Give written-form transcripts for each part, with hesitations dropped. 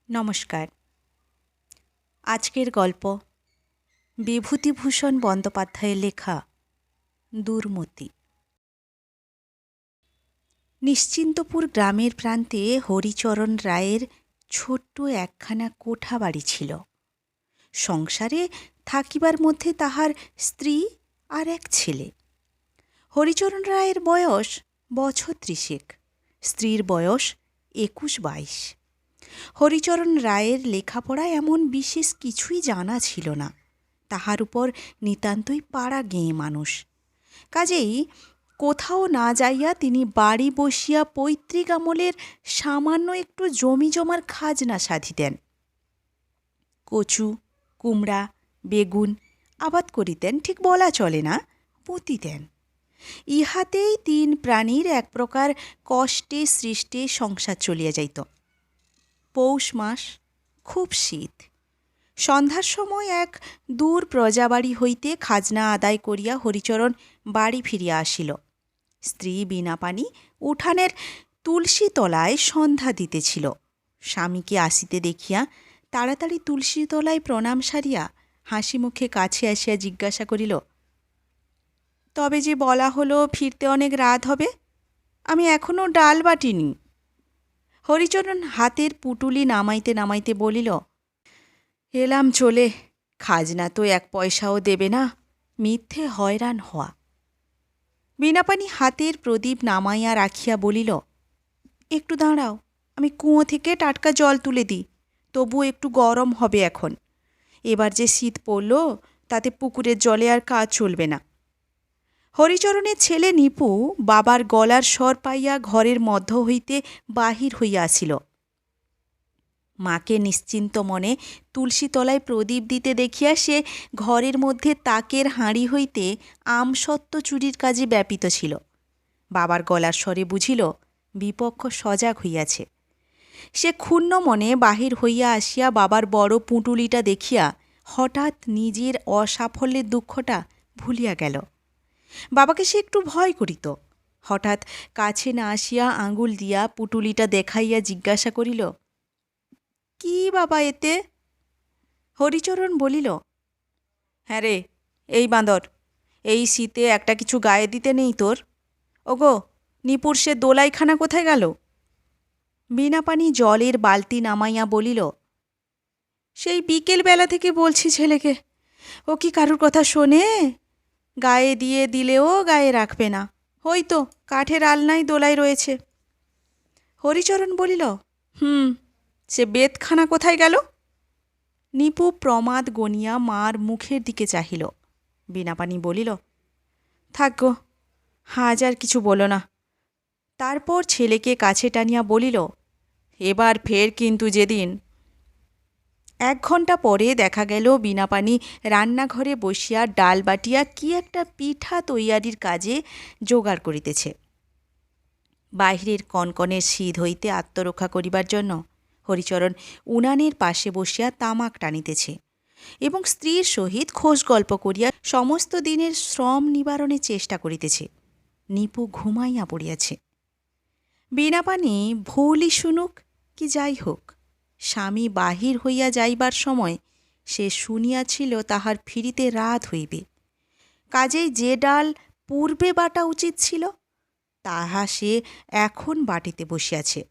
নমস্কার। আজকের গল্প বিভূতিভূষণ বন্দ্যোপাধ্যায়ের লেখা দুর্মতি। নিশ্চিন্তপুর গ্রামের প্রান্তে হরিচরণ রায়ের ছোট্ট একখানা কোঠা বাড়ি ছিল। সংসারে থাকিবার মধ্যে তাহার স্ত্রী আর এক ছেলে। হরিচরণ রায়ের বয়স বছর ৩০, স্ত্রীর বয়স ২১-২২। হরিচরণ রায়ের লেখাপড়া এমন বিশেষ কিছুই জানা ছিল না। তাহার উপর নিতান্তই পাড়া গেঁয়ে মানুষ। কাজেই কোথাও না যাইয়া তিনি বাড়ি বসিয়া পৈতৃক আমলের সামান্য একটু জমি জমার খাজনা সাধিতেন। কচু, কুমড়া, বেগুন আবাদ করিতেন, ঠিক বলা চলে না, পুঁতিতেন। ইহাতেই ৩ প্রাণীর এক প্রকার কষ্টে সৃষ্টে সংসার চলিয়া যাইত। পৌষ মাস, খুব শীত। সন্ধ্যার সময় এক দূর প্রজাবাড়ি হইতে খাজনা আদায় করিয়া হরিচরণ বাড়ি ফিরিয়া আসিল। স্ত্রী বীণাপাণি উঠানের তুলসী তলায় সন্ধ্যা দিতেছিল। স্বামীকে আসিতে দেখিয়া তাড়াতাড়ি তুলসী তলায় প্রণাম সারিয়া হাসি মুখে কাছে আসিয়া জিজ্ঞাসা করিল, তবে যে বলা হলো ফিরতে অনেক রাত হবে, আমি এখনও ডাল বাটিনি। হরিচরণ হাতের পুটুলি নামাইতে নামাইতে বলিল, এলাম চলে, খাজনা তো ১ পয়সাও দেবে না, মিথ্যে হয়রান হওয়া। বীণাপাণি হাতের প্রদীপ নামাইয়া রাখিয়া বলিল, একটু দাঁড়াও, আমি কুঁয়ো থেকে টাটকা জল তুলে দিই, তবু একটু গরম হবে এখন। এবার যে শীত পড়ল, তাতে পুকুরের জলে আর কাজ চলবে না। হরিচরণের ছেলে নিপু বাবার গলার স্বর পাইয়া ঘরের মধ্য হইতে বাহির হইয়া আসিল। মাকে নিশ্চিন্ত মনে তুলসী তলায় প্রদীপ দিতে দেখিয়া সে ঘরের মধ্যে তাকের হাঁড়ি হইতে আমসত্ত্ব চুরির কাজে ব্যাপিত ছিল। বাবার গলার স্বরে বুঝিল বিপক্ষ সজাগ হইয়াছে। সে ক্ষুণ্ণ মনে বাহির হইয়া আসিয়া বাবার বড় পুঁটুলিটা দেখিয়া হঠাৎ নিজের অসাফল্যের দুঃখটা ভুলিয়া গেল। বাবাকে সে একটু ভয় করিত। হঠাৎ কাছে না আসিয়া আঙুল দিয়া পুটুলিটা দেখাইয়া জিজ্ঞাসা করিল, কি বাবা এতে? হরিচরণ বলিল, হ্যাঁ রে, এই বাঁদর, এই শীতে একটা কিছু গায়ে দিতে নেই তোর? ওগো, নিপুর সে দোলাইখানা কোথায় গেল? বীণাপাণি জলের বালতি নামাইয়া বলিল, সেই বিকেলবেলা থেকে বলছি ছেলেকে, ও কি কারুর কথা শোনে? গায়ে দিয়ে দিলেও গায়ে রাখবে না, ওই তো কাঠের আলনায় দোলাই রয়েছে। হরিচরণ বলিল, সে বেতখানা কোথায় গেল? নিপু প্রমাদ গনিয়া মার মুখের দিকে চাহিল। বীণাপাণি বলিল, থাক গো, আজ আর কিছু বলো না। তারপর ছেলেকে কাছে টানিয়া বলিল, এবার ফের কিন্তু যেদিন। ১ ঘণ্টা পরে দেখা গেল বীণাপাণি রান্নাঘরে বসিয়া ডাল বাটিয়া কি একটা পিঠা তৈয়ারির কাজে জোগাড় করিতেছে। বাহিরের কনকনের শীত হইতে আত্মরক্ষা করিবার জন্য হরিচরণ উনানের পাশে বসিয়া তামাক টানিতেছে এবং স্ত্রীর সহিত খোশ গল্প করিয়া সমস্ত দিনের শ্রম নিবারণের চেষ্টা করিতেছে। নিপু ঘুমাইয়া পড়িয়াছে। বীণাপাণি ভুলই শুনুক কি যাই হোক, স্বামী বাহির হইয়া যাইবার সময় সে শুনিয়াছিল তাহার ফিরিতে রাত হইবে। কাজেই যে ডাল পূর্বে বাটা উচিত ছিল, তাহা সে এখন বাটিতে বসিয়াছে।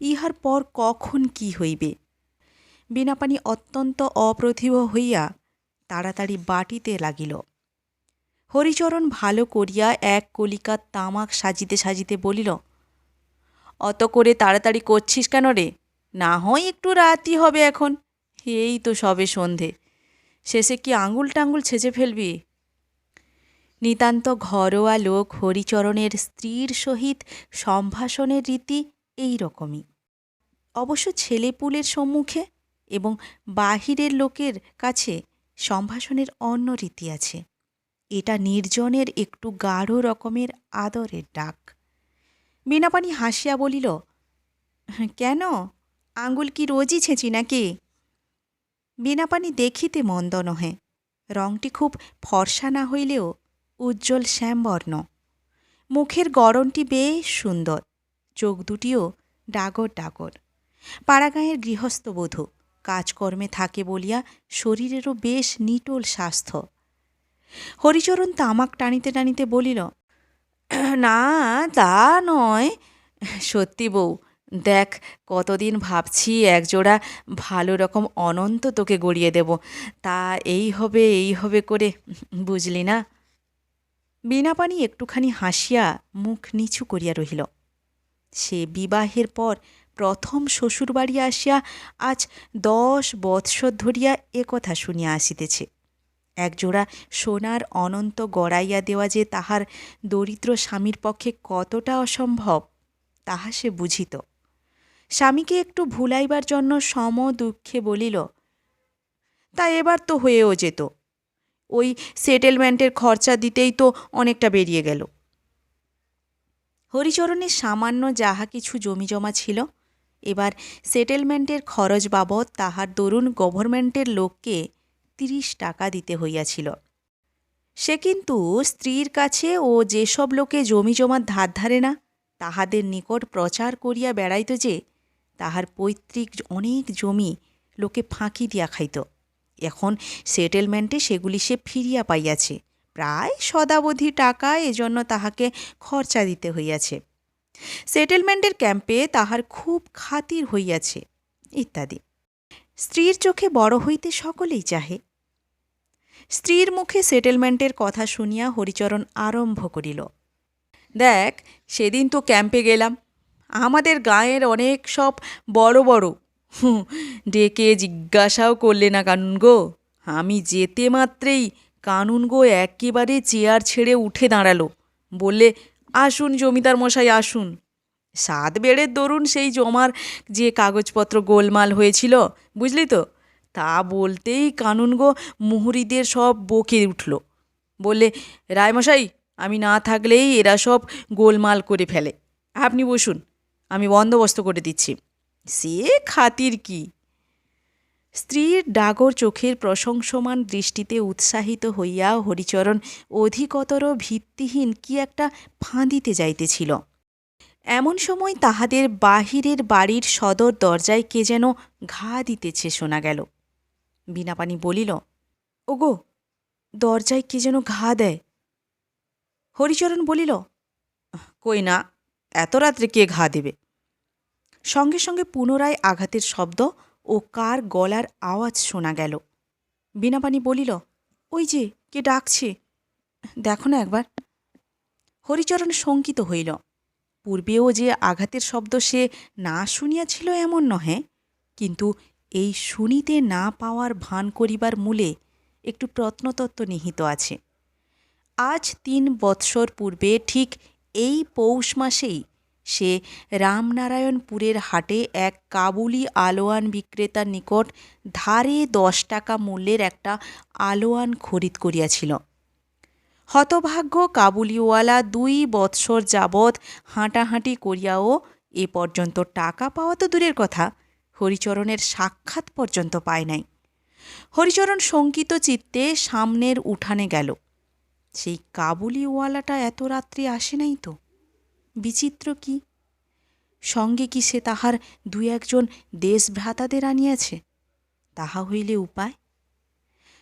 ইহার পর কখন কি হইবে? বীণাপাণি অত্যন্ত অপ্রতিভ হইয়া তাড়াতাড়ি বাটিতে লাগিল। হরিচরণ ভালো করিয়া ১ কলিকা তামাক সাজিতে সাজিতে বলিল, অত করে তাড়াতাড়ি করছিস কেন রে? না হয় একটু রাতই হবে এখন, এই তো সবে সন্ধে, শেষে কি আঙুল টাঙ্গুল ছেঁচে ফেলবি? নিতান্ত ঘরোয়া লোক হরিচরণের স্ত্রীর সহিত সম্ভাষণের রীতি এই রকমই। অবশ্য ছেলেপুলের সম্মুখে এবং বাহিরের লোকের কাছে সম্ভাষণের অন্য রীতি আছে। এটা নির্জনের একটু গাঢ় রকমের আদরের ডাক। বীণাপাণি হাসিয়া বলিল, কেন, আঙুল কি রোজই ছেঁচি নাকি? বীণাপাণি দেখিতে মন্দ নহে, রংটি খুব ফর্সা না হইলেও উজ্জ্বল শ্যামবর্ণ। মুখের গড়নটি বেশ সুন্দর, চোখ দুটিও ডাগর ডাগর, পাড়াগাঁয়ের গৃহস্থবধূ, কাজকর্মে থাকে বলিয়া শরীরেরও বেশ নিটোল স্বাস্থ্য। হরিচরণ তামাক টানিতে টানিতে বলিল, না তা নয়, সত্যি বউ, দেখ কতদিন ভাবছি একজোড়া ভালো রকম অনন্ত তোকে গড়িয়ে দেব, তা এই হবে করে, বুঝলি না। বীণাপাণি একটুখানি হাসিয়া মুখ নিচু করিয়া রহিল। সে বিবাহের পর প্রথম শ্বশুরবাড়ি আসিয়া আজ 10 বৎসর ধরিয়া কথা শুনিয়া আসিতেছে। একজোড়া সোনার অনন্ত গড়াইয়া দেওয়া যে তাহার দরিদ্র স্বামীর পক্ষে কতটা অসম্ভব তাহা সে বুঝিত। স্বামীকে একটু ভুলাইবার জন্য সম দুঃখে বলিল, তা এবার তো হয়েও যেত, ওই সেটেলমেন্টের খরচা দিতেই তো অনেকটা বেরিয়ে গেল। হরিচরণের সামান্য যাহা কিছু জমিজমা ছিল, এবার সেটেলমেন্টের খরচ বাবদ তাহার দরুন গভর্নমেন্টের লোককে 30 টাকা দিতে হইয়াছিল। সে কিন্তু স্ত্রীর কাছে ও যেসব লোকে জমিজমার ধার ধারে না তাহাদের নিকট প্রচার করিয়া বেড়াইত যে তাহার পৈতৃক অনেক জমি লোকে ফাঁকি দিয়া খাইত। এখন সেটেলমেন্টে সেগুলি সে ফিরিয়া পাইয়াছে, প্রায় শতাবধি টাকা এজন্য তাহাকে খরচা দিতে হইয়াছে। সেটেলমেন্টের ক্যাম্পে তাহার খুব খাতির হইয়াছে ইত্যাদি। স্ত্রীর চোখে বড় হইতে সকলেই চাহে। স্ত্রীর মুখে সেটেলমেন্টের কথা শুনিয়া হরিচরণ আরম্ভ করিল, দেখ সেদিন তো ক্যাম্পে গেলাম, আমাদের গাঁয়ের অনেক সব বড় বড়, ডেকে জিজ্ঞাসাও করলে না কানুন গো। আমি যেতে মাত্রেই কানুন গো একেবারে চেয়ার ছেড়ে উঠে দাঁড়ালো, বললে, আসুন জমিদার মশাই আসুন। 7 বেড়ের দরুন সেই জমার যে কাগজপত্র গোলমাল হয়েছিল, বুঝলি তো, তা বলতেই কানুন গো মুহুরিদের সব বকে উঠল, বললে, রায়মশাই আমি না থাকলেই এরা সব গোলমাল করে ফেলে, আপনি বসুন, আমি বন্দোবস্ত করে দিচ্ছি। সে খাতির কি। স্ত্রীর ডাগর চোখের প্রশংসমান দৃষ্টিতে উৎসাহিত হইয়া হরিচরণ অধিকতর ভিত্তিহীন কি একটা ফাঁদিতে যাইতেছিল। এমন সময় তাহাদের বাহিরের বাড়ির সদর দরজায় কে যেন ঘা দিতেছে শোনা গেল। বীণাপাণি বলিল, ওগো, দরজায় কে যেন ঘা দেয়। হরিচরণ বলিল, কই না, এত রাত্রে কে ঘা দেবে। সঙ্গে সঙ্গে পুনরায় আঘাতের শব্দ ও কার গলার আওয়াজ শোনা গেল। বীণাপাণি বলিল, ওই যে কে ডাকছে, দেখো না একবার। হরিচরণ শঙ্কিত হইল। পূর্বেও যে আঘাতের শব্দ সে না শুনিয়াছিল এমন নহে, কিন্তু এই শুনিতে না পাওয়ার ভান করিবার মূলে একটু প্রত্নতত্ত্ব নিহিত আছে। আজ 3 বৎসর পূর্বে ঠিক এই পৌষ মাসেই সে রামনারায়ণপুরের হাটে এক কাবুলি আলোয়ান বিক্রেতার নিকট ধারে 10 টাকা মূল্যের একটা আলোয়ান খরিদ করিয়াছিল। হতভাগ্য কাবুলিওয়ালা 2 বৎসর যাবৎ হাঁটাহাঁটি করিয়াও এ পর্যন্ত টাকা পাওয়া তো দূরের কথা, হরিচরণের সাক্ষাৎ পর্যন্ত পায় নাই। হরিচরণ শঙ্কিত চিত্তে সামনের উঠানে গেল। সেই কাবুলিওয়ালাটা এত রাত্রে আসে নাই তো। বিচিত্র কি, সঙ্গে কি সে তাহার 2-1 জন দেশভ্রাতাদের আনিয়াছে? তাহা হইলে উপায়।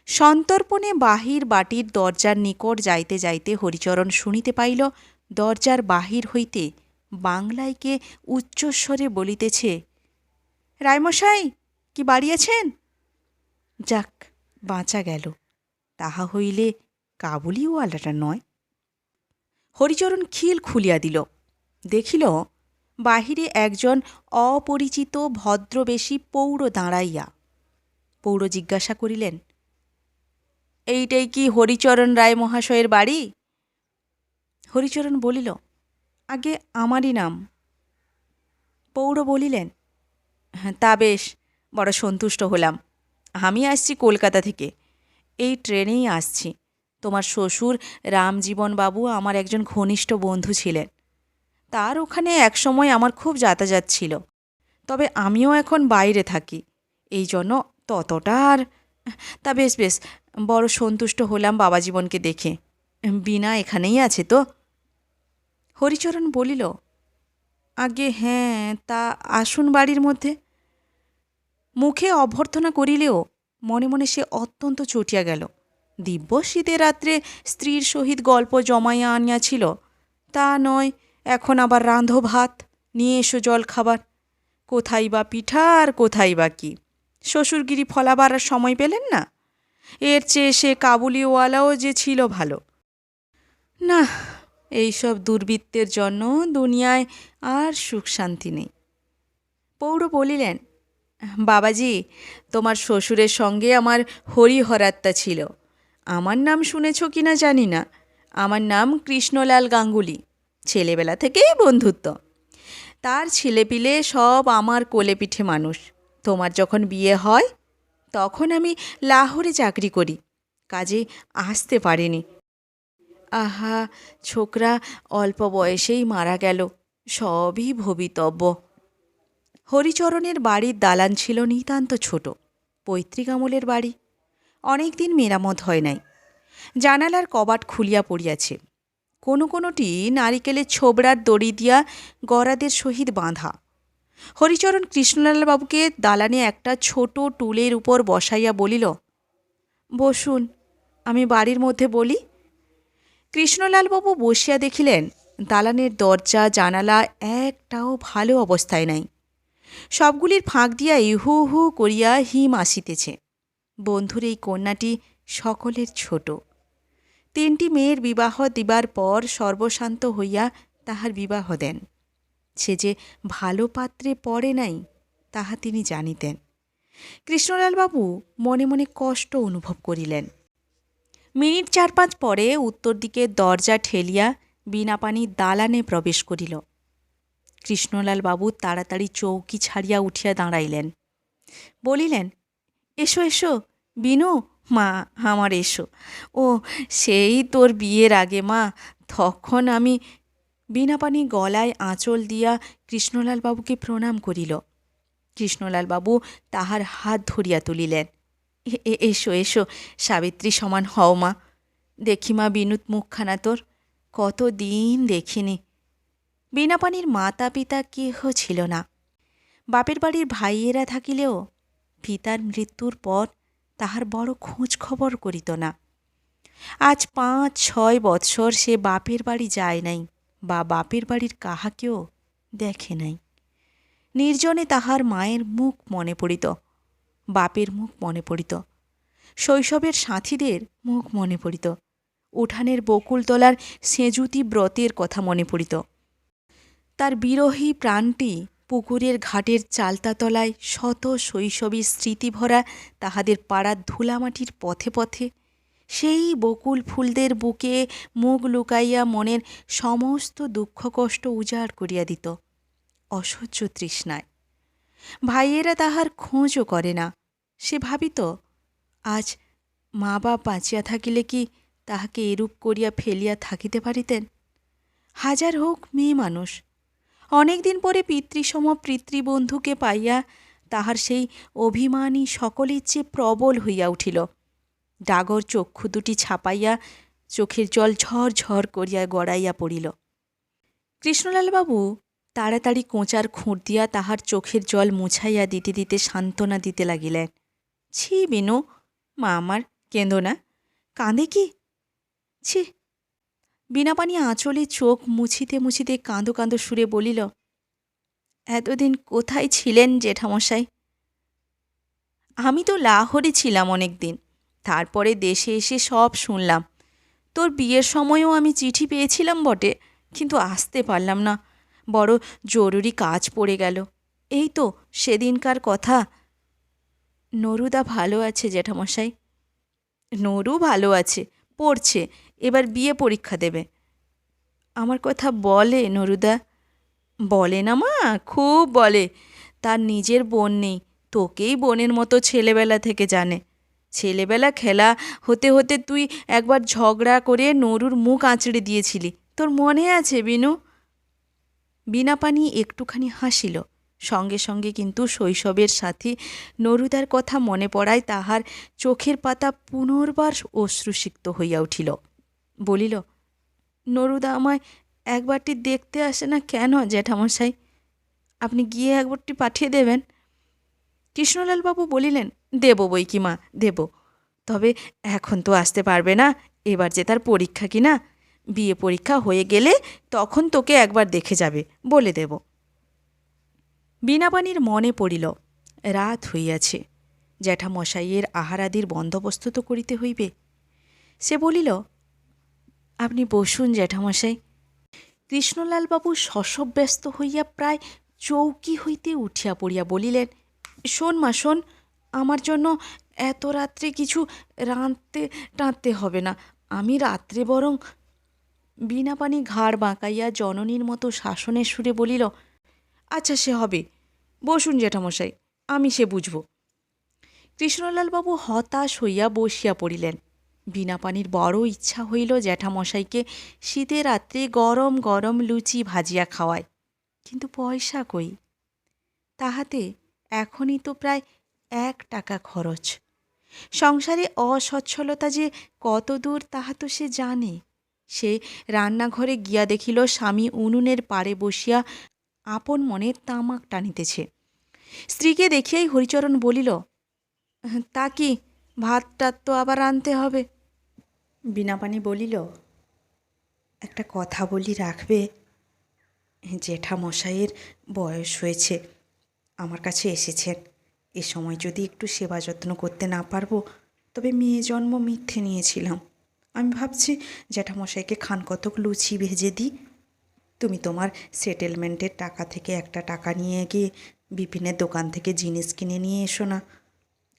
সন্তর্পণে বাহির বাটির দরজার নিকট যাইতে যাইতে হরিচরণ শুনিতে পাইল দরজার বাহির হইতে বাংলায় কে উচ্চস্বরে বলিতেছে, রায়মশাই কি বাড়ি আছেন? যাক, বাঁচা গেল, তাহা হইলে কাবুলিওয়ালাটা নয়। হরিচরণ খিল খুলিয়া দিল, দেখিল বাহিরে একজন অপরিচিত ভদ্রবেশী পৌর দাঁড়াইয়া। পৌর জিজ্ঞাসা করিলেন, এইটাই কি হরিচরণ রায় মহাশয়ের বাড়ি? হরিচরণ বলিল, আগে আমারই নাম। পৌর বলিলেন, তা বেশ, বড় সন্তুষ্ট হলাম। আমি আসছি কলকাতা থেকে, এই ট্রেনেই আসছি। তোমার শ্বশুর রামজীবনবাবু আমার একজন ঘনিষ্ঠ বন্ধু ছিলেন, তার ওখানে একসময় আমার খুব যাতায়াত ছিল, তবে আমিও এখন বাইরে থাকি, এই জন্য ততটা আর। তা বেশ বেশ, বড় সন্তুষ্ট হলাম বাবাজীবনকে দেখে। বীণা এখানেই আছে তো? হরিচরণ বলিল, আগে হ্যাঁ, তা আসুন বাড়ির মধ্যে, মুখে অভ্যর্থনা করিলেও মনে মনে সে অত্যন্ত চটিয়া গেল। দিব্য শীতের রাত্রে স্ত্রীর সহিত গল্প জমাইয়া আনিয়াছিল, তা নয় এখন আবার রাঁধো ভাত, নিয়ে এসো জল খাবার। কোথায় বা পিঠা আর কোথায় বা কি, শ্বশুরগিরি ফলাবার আর সময় পেলেন না। এর চেয়ে সে কাবুলিওয়ালাও যে ছিল ভালো। না, এইসব দুর্বৃত্তের জন্য দুনিয়ায় আর সুখ শান্তি নেই। পৌর বলিলেন, বাবাজি, তোমার শ্বশুরের সঙ্গে আমার হরিহরাত্মা ছিল। আমার নাম শুনেছ কি না জানি না, আমার নাম কৃষ্ণলাল গাঙ্গুলি। ছেলেবেলা থেকেই বন্ধুত্ব। তার ছেলেপিলে সব আমার কোলে পিঠে মানুষ। তোমার যখন বিয়ে হয় তখন আমি লাহোরে চাকরি করি, কাজে আসতে পারিনি। আহা, ছোকরা অল্প বয়সেই মারা গেল, সবই ভবিতব্য। হরিচরণের বাড়ির দালান ছিল নিতান্ত ছোট, পৈতৃক আমলের বাড়ি। অনেক দিন মেরামত হয় নাই। জানালার কবাট খুলিয়া পড়িয়াছে, কোনো কোনোটি নারিকেলের ছোবড়ার দড়ি দিয়া গরাদের সহিত বাঁধা। হরিচরণ কৃষ্ণলালবাবুকে দালানে একটা ছোট টুলের উপর বসাইয়া বলিল, বসুন, আমি বাড়ির মধ্যে বলি। কৃষ্ণলালবাবু বসিয়া দেখিলেন দালানের দরজা জানালা একটাও ভালো অবস্থায় নাই। সবগুলির ফাঁক দিয়া ইহু হু করিয়া হিম আসিতেছে। বন্ধুর এই কন্যাটি সকলের ছোট। 3টি মেয়ের বিবাহ দিবার পর সর্বশান্ত হইয়া তাহার বিবাহ দেন। সে যে ভালো পাত্রে পড়ে নাই তাহা তিনি জানিতেন। কৃষ্ণলালবাবু মনে মনে কষ্ট অনুভব করিলেন। মিনিট 4-5 পরে উত্তর দিকে দরজা ঠেলিয়া বীণাপাণি দালানে প্রবেশ করিল। কৃষ্ণলালবাবু তাড়াতাড়ি চৌকি ছাড়িয়া উঠিয়া দাঁড়াইলেন। বলিলেন, এসো এসো বিনু, মা আমার এসো। ও সেই তোর বিয়ের আগে মা, তখন আমি। বীণাপাণি গলায় আঁচল দিয়া কৃষ্ণলালবাবুকে প্রণাম করিল। কৃষ্ণলালবাবু তাহার হাত ধরিয়া তুলিলেন। এসো এসো, সাবিত্রী সমান হও মা। দেখি মা বিনুত মুখখানা তোর, কত দিন দেখিনি। বীণাপাণির মাতা পিতা কেহ ছিল না। বাপের বাড়ির ভাইয়েরা থাকিলেও পিতার মৃত্যুর পর তাহার বড় খোঁজ খবর করিত না। আজ 5-6 বৎসর সে বাপের বাড়ি যায় নাই বা বাপের বাড়ির কাহাকেও দেখে নাই। নির্জনে তাহার মায়ের মুখ মনে পড়িত, বাপের মুখ মনে পড়িত, শৈশবের সাথীদের মুখ মনে পড়িত, উঠানের বকুলতলার সেঁজুতি ব্রতের কথা মনে পড়িত। তার বিরহী প্রাণটি পুকুরের ঘাটের চালতাতলায় শত শৈশবী স্মৃতিভরা তাহাদের পাড়ার ধুলামাটির পথে পথে সেই বকুল ফুলদের বুকে মুখ লুকাইয়া মনের সমস্ত দুঃখ কষ্ট উজাড় করিয়া দিত অসহ্য তৃষ্ণায়। ভাইয়েরা তাহার খোঁজও করে না। সে ভাবিত, আজ মা বাপ বাঁচিয়া থাকিলে কি তাহাকে এরূপ করিয়া ফেলিয়া থাকিতে পারিতেন? হাজার হোক মেয়ে মানুষ। অনেক দিন পরে পিতৃসম পিতৃবন্ধুকে পাইয়া তাহার সেই অভিমানী সকলের চেয়ে প্রবল হইয়া উঠিল। ডাগর চক্ষু দুটি ছাপাইয়া চোখের জল ঝর ঝর করিয়া গড়াইয়া পড়িল। কৃষ্ণলালবাবু তাড়াতাড়ি কোঁচার খুঁট দিয়া তাহার চোখের জল মুছাইয়া দিতে দিতে সান্ত্বনা দিতে লাগিলেন। ছি বিনু, মা আমার, কেঁদো না। কাঁদে কি? ছি। বীণাপাণি আঁচলে চোখ মুছিতে মুছিতে কাঁদো কাঁদো সুরে বলিল, এতদিন কোথায় ছিলেন জেঠামশাই? আমি তো লাহোরে ছিলাম অনেক দিন, তারপরে দেশে এসে সব শুনলাম। তোর বিয়ের সময়ও আমি চিঠি পেয়েছিলাম বটে, কিন্তু আসতে পারলাম না, বড় জরুরি কাজ পড়ে গেল। এই তো সেদিনকার কথা। নরুদা ভালো আছে জেঠামশাই? নরু ভালো আছে, পড়ছে, এবার বিয়ে পরীক্ষা দেবে। আমার কথা বলে নরুদা? বলে না মা, খুব বলে। তার নিজের বোন নেই, তোকেই বোনের মতো ছেলেবেলা থেকে জানে। ছেলেবেলা খেলা হতে হতে তুই একবার ঝগড়া করে নরুর মুখ আঁচড়ে দিয়েছিলি, তোর মনে আছে বিনু? বীণাপাণি একটুখানি হাসিল, সঙ্গে সঙ্গে কিন্তু শৈশবের সাথী নরুদার কথা মনে পড়ায় তাহার চোখের পাতা পুনর্বার অশ্রুসিক্ত হইয়া উঠিল। বলিল, নরুদা আমায় একবারটি দেখতে আসে না কেন জেঠামশাই? আপনি গিয়ে একবারটি পাঠিয়ে দেবেন। কৃষ্ণলালবাবু বলিলেন, দেব বই কি মা, দেব, তবে এখন তো আসতে পারবে না, এবার যে তার পরীক্ষা কি না, বিয়ে পরীক্ষা হয়ে গেলে তখন তোকে একবার দেখে যাবে, বলে দেব। বীণাপাণির মনে পড়িল রাত হইয়াছে, জ্যাঠামশাইয়ের আহারাদির বন্দোবস্ত তো করিতে হইবে। সে বলিল, আপনি বসুন জ্যাঠামশাই। কৃষ্ণলালবাবু শশব্যস্ত হইয়া প্রায় চৌকি হইতে উঠিয়া পড়িয়া বলিলেন, শোন মা শোন, আমার জন্য এত রাত্রে কিছু রাঁধতে টাঁধতে হবে না, আমি রাত্রে বরং। বীণাপাণি ঘাড় বাঁকাইয়া জননীর মতো শাসনের সুরে বলিল, আচ্ছা সে হবে, বসুন জ্যাঠামশাই, আমি সে বুঝব। কৃষ্ণলালবাবু হতাশ হইয়া বসিয়া পড়িলেন। বীণাপাণির বড় ইচ্ছা হইল জ্যাঠামশাইকে শীতে রাত্রে গরম গরম লুচি ভাজিয়া খাওয়ায়, কিন্তু পয়সা কই? তাহাতে এখনই তো প্রায় 1 টাকা খরচ। সংসারে অসচ্ছলতা যে কত দূর তাহা তো সে জানে। সে রান্নাঘরে গিয়া দেখিল স্বামী উনুনের পাড়ে বসিয়া আপন মনে তামাক টানিতেছে। স্ত্রীকে দেখিয়াই হরিচরণ বলিল, তা কি, ভাত টাত তো আবার আনতে হবে। বীণাপাণি বলিল, একটা কথা বলি, রাখবে? জেঠামশাইয়ের বয়স হয়েছে, আমার কাছে এসেছেন, এ সময় যদি একটু সেবা যত্ন করতে না পারবো, তবে মেয়ে জন্ম মিথ্যে নিয়েছিলাম। আমি ভাবছি জ্যাঠামশাইকে খানকতক লুচি ভেজে দিই। তুমি তোমার সেটেলমেন্টের টাকা থেকে একটা টাকা নিয়ে গিয়ে বিপিনের দোকান থেকে জিনিস কিনে নিয়ে এসো না,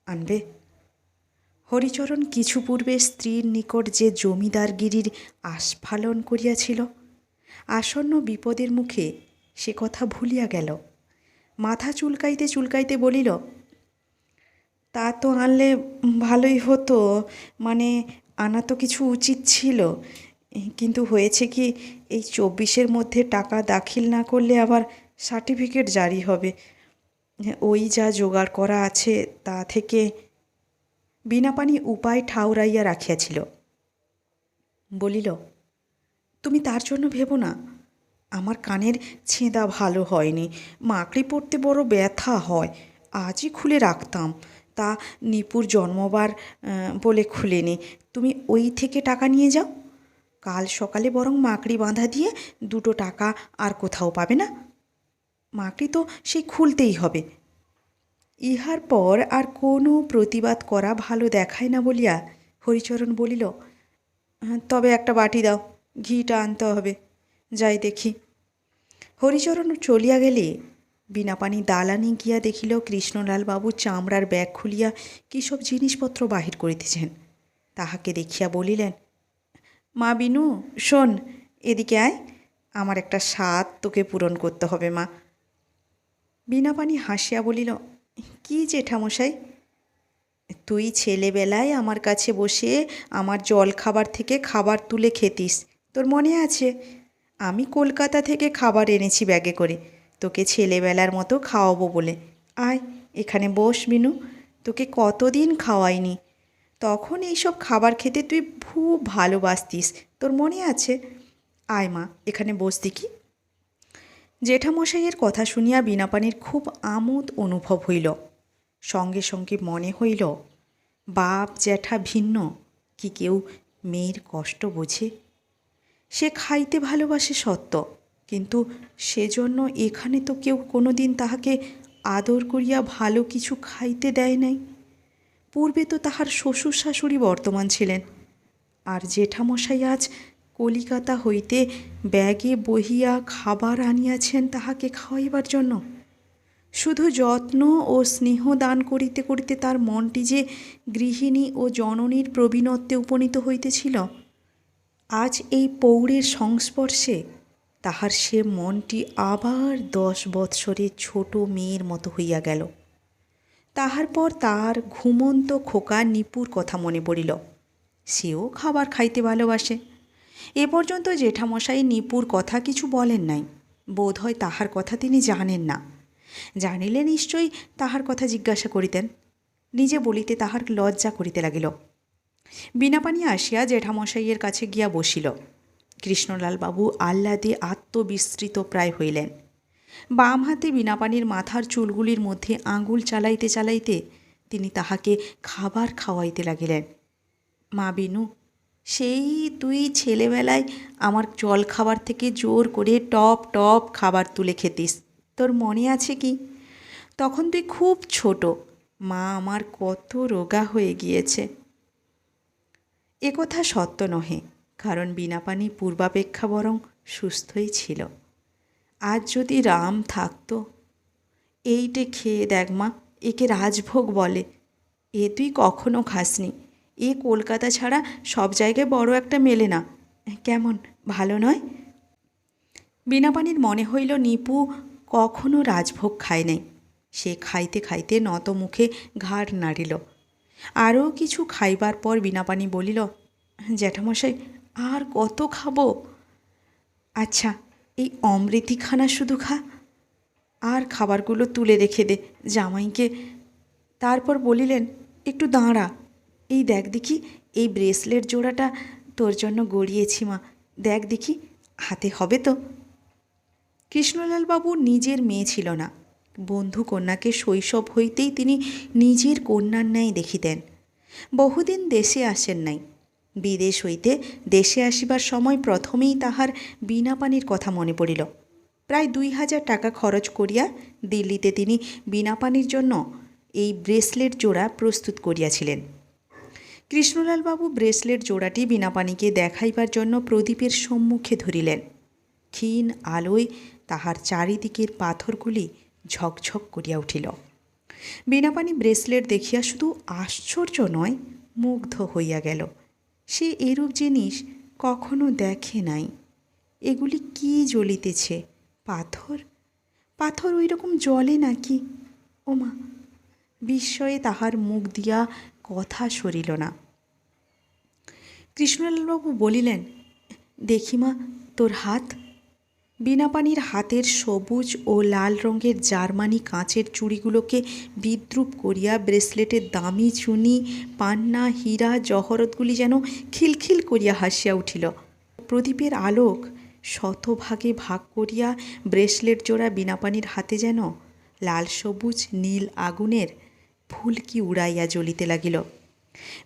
আনবে? হরিচরণ কিছু পূর্বে স্ত্রীর নিকট যে জমিদারগিরির আস্ফালন করিয়াছিল, আসন্ন বিপদের মুখে সে কথা ভুলিয়া গেল। মাথা চুলকাইতে চুলকাইতে বলিল, তা তো আনলে ভালোই হতো, মানে আনা তো কিছু উচিত ছিল, কিন্তু হয়েছে কি, এই 24-এর মধ্যে টাকা দাখিল না করলে আবার সার্টিফিকেট জারি হবে, ওই যা জোগাড় করা আছে তা থেকে। বীণাপাণি উপায় ঠাউরাইয়া রাখিয়াছিল। বলিল, তুমি তার জন্য ভেবো না, আমার কানের ছেঁদা ভালো হয়নি, মাকড়ি পড়তে বড় ব্যথা হয়, আজই খুলে রাখতাম, তা নিপুর জন্মবার বলে খুলেনি। তুমি ওই থেকে টাকা নিয়ে যাও, কাল সকালে বরং মাকড়ি বাঁধা দিয়ে 2 টাকা আর কোথাও পাবে না, মাকড়ি তো সেই খুলতেই হবে। ইহার পর আর কোনো প্রতিবাদ করা ভালো দেখায় না বলিয়া হরিচরণ বলিল, তবে একটা বাটি দাও, ঘিটা আনতে হবে, যাই দেখি। হরিচরণ চলিয়া গেলে বীণাপাণি দালানে গিয়া দেখিল কৃষ্ণলালবাবু চামড়ার ব্যাগ খুলিয়া কী সব জিনিসপত্র বাহির করিতেছেন। তাহাকে দেখিয়া বলিলেন, মা বিনু শোন, এদিকে আয়, আমার একটা স্বাদ তোকে পূরণ করতে হবে মা। বীণাপাণি হাসিয়া বলিল, কি জেঠামশাই? তুই ছেলেবেলায় আমার কাছে বসে আমার জল খাবার থেকে খাবার তুলে খেতিস, তোর মনে আছে? আমি কলকাতা থেকে খাবার এনেছি ব্যাগে করে, তোকে ছেলেবেলার মতো খাওয়াবো বলে। আয় এখানে বস বিনু, তোকে কতদিন খাওয়াইনি, তখন এইসব খাবার খেতে তুই খুব ভালোবাসতিস, তোর মনে আছে? আয় মা, এখানে বস দেখি। জেঠামশাইয়ের কথা শুনিয়া বীণাপাণির খুব আমোদ অনুভব হইল। সঙ্গে সঙ্গে মনে হইল, বাপ জ্যাঠা ভিন্ন, কি কেউ মেয়ের কষ্ট বোঝে? সে খাইতে ভালোবাসে সত্য, কিন্তু সেজন্য এখানে তো কেউ কোনো দিন তাহাকে আদর করিয়া ভালো কিছু খাইতে দেয় নাই। পূর্বে তো তাহার শ্বশুর শাশুড়ি বর্তমান ছিলেন, আর জেঠামশাই আজ কলিকাতা হইতে ব্যাগে বহিয়া খাবার আনিয়াছেন তাহাকে খাওয়াইবার জন্য। শুধু যত্ন ও স্নেহ দান করিতে করিতে তার মনটি যে গৃহিণী ও জননীর প্রবীণত্বে উপনীত হইতেছিল, আজ এই পৌরের সংস্পর্শে তাহার সে মনটি আবার 10 বৎসরের ছোট মেয়ের মতো হইয়া গেল। তাহার পর তার ঘুমন্ত খোকা নিপুর কথা মনে পড়িল। সেও খাবার খাইতে ভালোবাসে। এ পর্যন্ত জেঠামশাই নিপুর কথা কিছু বলেন নাই, বোধ হয় তাহার কথা তিনি জানেন না। জানিলে নিশ্চয়ই তাহার কথা জিজ্ঞাসা করিতেন। নিজে বলিতে তাহার লজ্জা করিতে লাগিল। বীণাপাণি আসিয়া জেঠামশাইয়ের কাছে গিয়া বসিল। কৃষ্ণলালবাবু আহ্লাদে আত্মবিস্মৃত প্রায় হইলেন। বাম হাতে বীণাপানির মাথার চুলগুলির মধ্যে আঙুল চালাইতে চালাইতে তিনি তাহাকে খাবার খাওয়াইতে লাগিলেন। মা বিনু, সেই তুই ছেলেবেলায় আমার জল খাবার থেকে জোর করে টপ টপ খাবার তুলে খেতিস, তোর মনে আছে কি? তখন তুই খুব ছোট, মা আমার কত রোগা হয়ে গিয়েছে। একথা সত্য নহে, কারণ বীণাপানি পূর্বাপেক্ষা বরং সুস্থই ছিল। আজ যদি রাম থাকতো। এইটে খেয়ে দেখ মা, একে রাজভোগ বলে। এ তুই কখনো খাসনি। এ কলকাতা ছাড়া সব জায়গায় বড় একটা মেলে না। কেমন, ভালো নয়? বীণাপানির মনে হইল নিপু কখনো রাজভোগ খায় নাই। সে খাইতে খাইতে নত মুখে ঘাড় নাড়িল। আরও কিছু খাইবার পর বীণাপানি বলিল, জ্যাঠামশাই, আর কত খাবো? আচ্ছা, এই অমৃতিখানা শুধু খা, আর খাবারগুলো তুলে রেখে দে জামাইকে। তারপর বলিলেন, একটু দাঁড়া, এই দেখ দেখি, এই ব্রেসলেট জোড়াটা তোর জন্য গড়িয়েছি মা, দেখ দেখি হাতে হবে তো? কৃষ্ণলালবাবু নিজের মেয়ে ছিল না। বন্ধু কন্যাকে শৈশব হইতেই তিনি নিজের কন্যার ন্যায় দেখিতেন। বহুদিন দেশে আসেন নাই। বিদেশ হইতে দেশে আসিবার সময় প্রথমেই তাহার বীণাপানির কথা মনে পড়িল। প্রায় ২,০০০ টাকা খরচ করিয়া দিল্লিতে তিনি বীণাপানির জন্য এই ব্রেসলেট জোড়া প্রস্তুত করিয়াছিলেন। কৃষ্ণলালবাবু ব্রেসলেট জোড়াটি বীণাপানিকে দেখাইবার জন্য প্রদীপের সম্মুখে ধরিলেন। ক্ষীণ আলোয় তাহার চারিদিকের পাথরগুলি ঝকঝক করিয়া উঠিল। বীণাপানি ব্রেসলেট দেখিয়া শুধু আশ্চর্য নয়, মুগ্ধ হইয়া গেল। সে এরূপ জিনিস কখনো দেখে নাই। এগুলি কি জ্বলিতেছে? পাথর? পাথর ওই রকম জ্বলে নাকি? ওমা! বিস্ময়ে তাহার মুখ দিয়া কথা সরিল না। কৃষ্ণলালবাবু বলিলেন, দেখি মা, তোর হাত। বীণাপানির হাতের সবুজ ও লাল রঙের জার্মানি কাঁচের চুড়িগুলোকে বিদ্রূপ করিয়া ব্রেসলেটের দামি চুনি, পান্না, হীরা, জহরতগুলি যেন খিলখিল করিয়া হাসিয়া উঠিল। প্রদীপের আলোক শতভাগে ভাগ করিয়া ব্রেসলেট জোড়া বীণাপানির হাতে যেন লাল সবুজ নীল আগুনের ফুলকি উড়াইয়া জ্বলিতে লাগিল।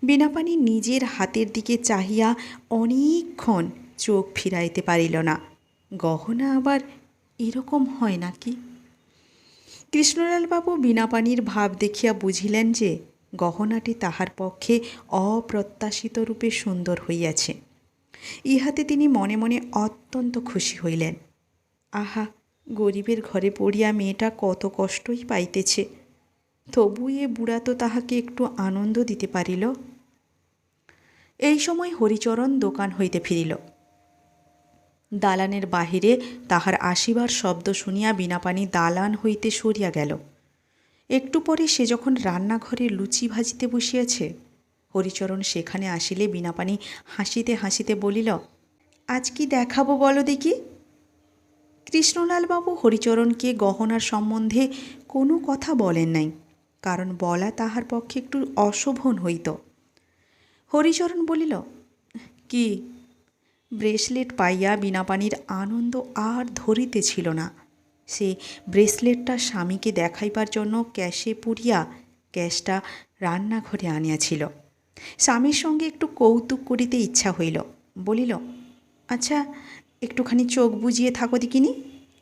বীণাপানি নিজের হাতের দিকে চাহিয়া অনেকক্ষণ চোখ ফিরাইতে পারিল না। গহনা আবার এরকম হয় নাকি? কৃষ্ণলালবাবু বীণাপানির ভাব দেখিয়া বুঝিলেন যে গহনাটি তাহার পক্ষে অপ্রত্যাশিত রূপে সুন্দর হইয়াছে। ইহাতে তিনি মনে মনে অত্যন্ত খুশি হইলেন। আহা, গরিবের ঘরে পড়িয়া মেয়েটা কত কষ্টই পাইতেছে, তবু এ বুড়া তো তাহাকে একটু আনন্দ দিতে পারিল। এই সময় হরিচরণ দোকান হইতে ফিরিল। দালানের বাহিরে তাহার আসিবার শব্দ শুনিয়া বীণাপানি দালান হইতে সরিয়া গেল। একটু পরে সে যখন রান্নাঘরে লুচি ভাজিতে বসিয়াছে, হরিচরণ সেখানে আসিলে বীণাপানি হাসিতে হাসিতে বলিল, আজ কি দেখাবো বলো দেখি? কৃষ্ণলালবাবু হরিচরণকে গহনার সম্বন্ধে কোনো কথা বলেন নাই, কারণ বলা তাহার পক্ষে একটু অশোভন হইত। হরিচরণ বলিল, কি? ব্রেসলেট পাইয়া বীণাপানির আনন্দ আর ধরিতেছিল না। সে ব্রেসলেটটা স্বামীকে দেখাইবার জন্য ক্যাশে পুরিয়া ক্যাশটা রান্নাঘরে আনিয়াছিল। স্বামীর সঙ্গে একটু কৌতুক করিতে ইচ্ছা হইল। বলিল, আচ্ছা, একটুখানি চোখ বুজিয়ে থাকো দেখিনি,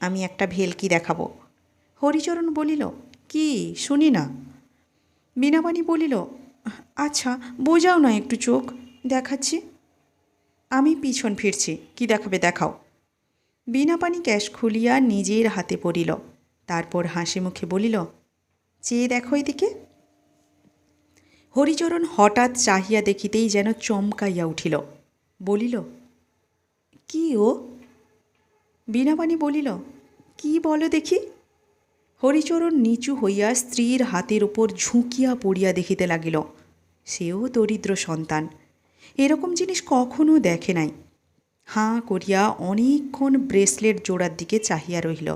আমি একটা ভেলকি দেখাবো। হরিচরণ বলিল, কি শুনি না। বীণাপানি বলিল, আচ্ছা বোঝাও না একটু চোখ, দেখাচ্ছি। আমি পিছন ফিরছি, কি দেখাবে দেখাও। বীণাপানি ক্যাশ খুলিয়া নিজের হাতে পড়িল। তারপর হাসি মুখে বলিল, চেয়ে দেখো এদিকে। হরিচরণ হঠাৎ চাহিয়া দেখিতেই যেন চমকাইয়া উঠিল। বলিল, কি ও? বীণাপানি বলিল, কি বলো দেখি। হরিচরণ নিচু হইয়া স্ত্রীর হাতের উপর ঝুঁকিয়া পড়িয়া দেখিতে লাগিল। সেও দরিদ্র সন্তান, এরকম জিনিস কখনো দেখে নাই। হাঁ করিয়া অনেকক্ষণ ব্রেসলেট জোড়ার দিকে চাহিয়া রহিল।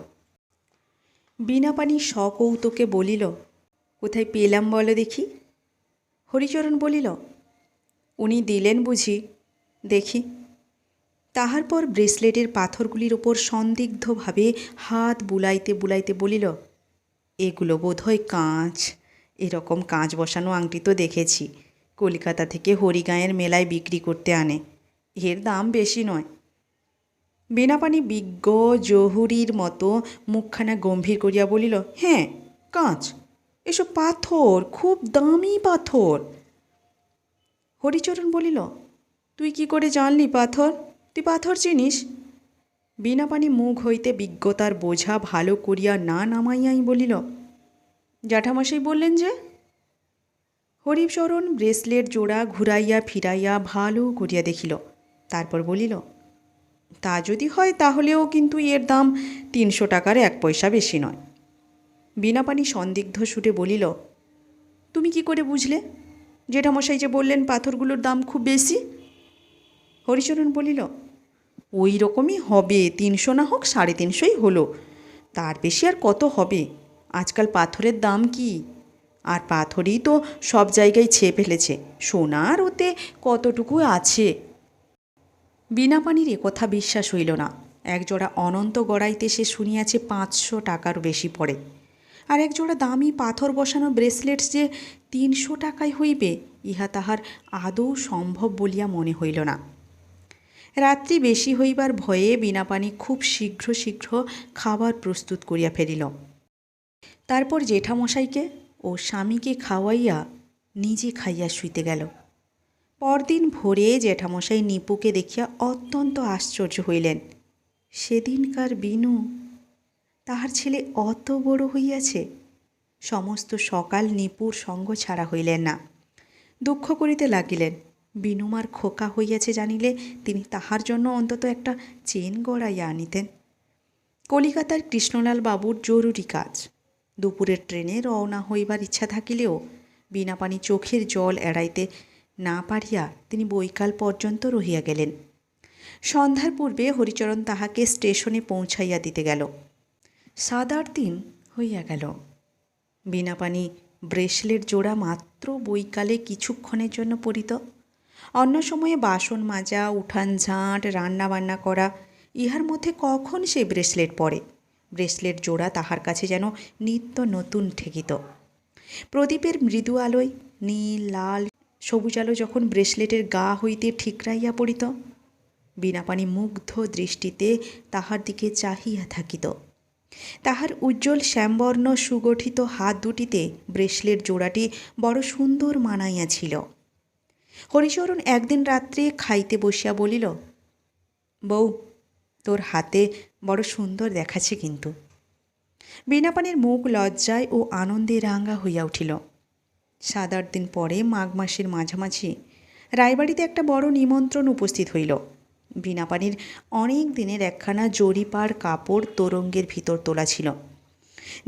বীণাপানি সকৌতুকে বলিল, কোথায় পেলাম বলো দেখি। হরিচরণ বলিল, উনি দিলেন বুঝি, দেখি। তাহার পর ব্রেসলেটের পাথরগুলির ওপর সন্দিগ্ধভাবে হাত বুলাইতে বুলাইতে বলিল, এগুলো বোধহয় কাঁচ। এরকম কাঁচ বসানো আংটি তো দেখেছি, কলিকাতা থেকে হরিগাঁয়ের মেলায় বিক্রি করতে আনে। এর দাম বেশি নয়। বীণাপাণি বিজ্ঞ জহুরির মতো মুখখানা গম্ভীর করিয়া বলিল, হ্যাঁ কাঁচ, এসব পাথর, খুব দামি পাথর। হরিচরণ বলিল, তুই কি করে জানলি পাথর? তুই পাথর চিনিস? বীণাপাণি মুখ হইতে বিজ্ঞতার বোঝা ভালো করিয়া না নামাইয়াই বলিল, জ্যাঠামশাই বললেন যে। হরিচরণ ব্রেসলেট জোড়া ঘুরাইয়া ফিরাইয়া ভালো করিয়া দেখিল, তারপর বলিল, তা যদি হয় তাহলেও কিন্তু এর দাম 300 টাকার 1 পয়সা বেশি নয়। বীণাপাণি সন্দিগ্ধ সুরে বলিল, তুমি কি করে বুঝলে? জেঠামশাই যে বললেন পাথরগুলোর দাম খুব বেশি। হরিচরণ বলিল, ওই রকমই হবে, 300 না হোক 350 হলো, তার বেশি আর কত হবে? আজকাল পাথরের দাম কি? আর পাথরই তো সব জায়গায় ছেয়ে ফেলেছে, সোনার ওতে কতটুকু আছে? বীণাপাণির কথা বিশ্বাস হইল না। একজোড়া অনন্ত গড়াইতে সে শুনিয়াছে 500 টাকার বেশি পড়ে, আর একজোড়া দামি পাথর বসানো ব্রেসলেট যে 300 টাকায় হইবে, ইহা তাহার আদৌ সম্ভব বলিয়া মনে হইল না। রাত্রি বেশি হইবার ভয়ে বীণাপাণি খুব শীঘ্র শীঘ্র খাবার প্রস্তুত করিয়া ফেলিল। তারপর জেঠামশাইকে ও স্বামীকে খাওয়াইয়া নিজে খাইয়া শুইতে গেল। পরদিন ভোরে জেঠামশাই নিপুকে দেখিয়া অত্যন্ত আশ্চর্য হইলেন। সেদিনকার বিনু, তাহার ছেলে অত বড় হইয়াছে। সমস্ত সকাল নিপুর সঙ্গ ছাড়া হইলেন না। দুঃখ করিতে লাগিলেন। বিনুমার খোকা হইয়াছে জানিলে তিনি তাহার জন্য অন্তত একটা চেন গড়াইয়া আনিতেন। কলিকাতার কৃষ্ণলাল বাবুর জরুরি কাজ। দুপুরের ট্রেনে রওনা হইবার ইচ্ছা থাকিলেও বীণাপাণি চোখের জল এড়াইতে না পারিয়া তিনি বৈকাল পর্যন্ত রহিয়া গেলেন। সন্ধ্যার পূর্বে হরিচরণ তাহাকে স্টেশনে পৌঁছাইয়া দিতে গেল। 7-8 দিন হইয়া গেল। বীণাপাণি ব্রেসলেট জোড়া মাত্র বৈকালে কিছুক্ষণের জন্য পরিত। অন্য সময়ে বাসন মাজা, উঠান ঝাঁট, রান্না বান্না করা, ইহার মধ্যে কখন সে ব্রেসলেট পরে? ব্রেসলেট জোড়া তাহার কাছে যেন নিত্য নতুন ঠেকিত। প্রদীপের মৃদু আলোয় নীল, লাল, সবুজ আলো যখন ব্রেসলেটের গা হইতে ঠিকরাইয়া পড়িত, বীণাপাণি মুগ্ধ দৃষ্টিতে তাহার দিকে চাহিয়া থাকিত। তাহার উজ্জ্বল শ্যামবর্ণ সুগঠিত হাত দুটিতে ব্রেসলেট জোড়াটি বড় সুন্দর মানাইয়াছিল। হরিচরণ একদিন রাত্রে খাইতে বসিয়া বলিল, বউ, তোর হাতে বড় সুন্দর দেখাচ্ছে কিন্তু। বীণাপাণির মুখ লজ্জায় ও আনন্দে রাঙা হইয়া উঠিল। 7-8 দিন পরে মাঘ মাসের মাঝামাঝি রায়বাড়িতে একটা বড় নিমন্ত্রণ উপস্থিত হইল। বীণাপাণির অনেক দিনের একখানা জরিপার কাপড় তোরঙ্গের ভিতর তোলা ছিল।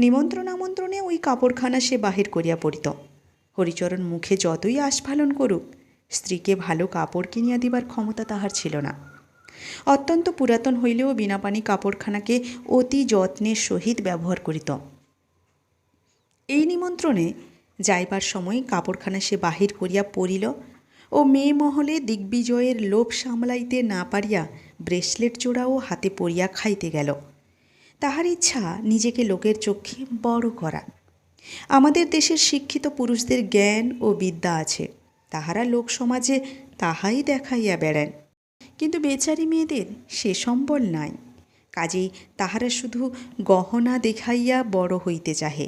নিমন্ত্রণ আমন্ত্রণে ওই কাপড়খানা সে বাহির করিয়া পড়িত। হরিচরণ মুখে যতই আস্ফালন করুক, স্ত্রীকে ভালো কাপড় কিনিয়া দিবার ক্ষমতা তাহার ছিল না। অত্যন্ত পুরাতন হইলেও বীণাপাণি কাপড়খানাকে অতি যত্নের সহিত ব্যবহার করিত। এই নিমন্ত্রণে যাইবার সময় কাপড়খানা সে বাহির করিয়া পড়িল ও মেয়ে মহলে দিগ্বিজয়ের লোভ সামলাইতে না পারিয়া ব্রেসলেট জোড়াও হাতে পরিয়া খাইতে গেল। তাহার ইচ্ছা নিজেকে লোকের চক্ষে বড় করা। আমাদের দেশের শিক্ষিত পুরুষদের জ্ঞান ও বিদ্যা আছে, তাহারা লোক সমাজে তাহাই দেখাইয়া বেড়ান, কিন্তু বেচারি মেয়েদের সে সম্বল নাই। কাজেই তাহারা শুধু গহনা দেখাইয়া বড় হইতে চাহে।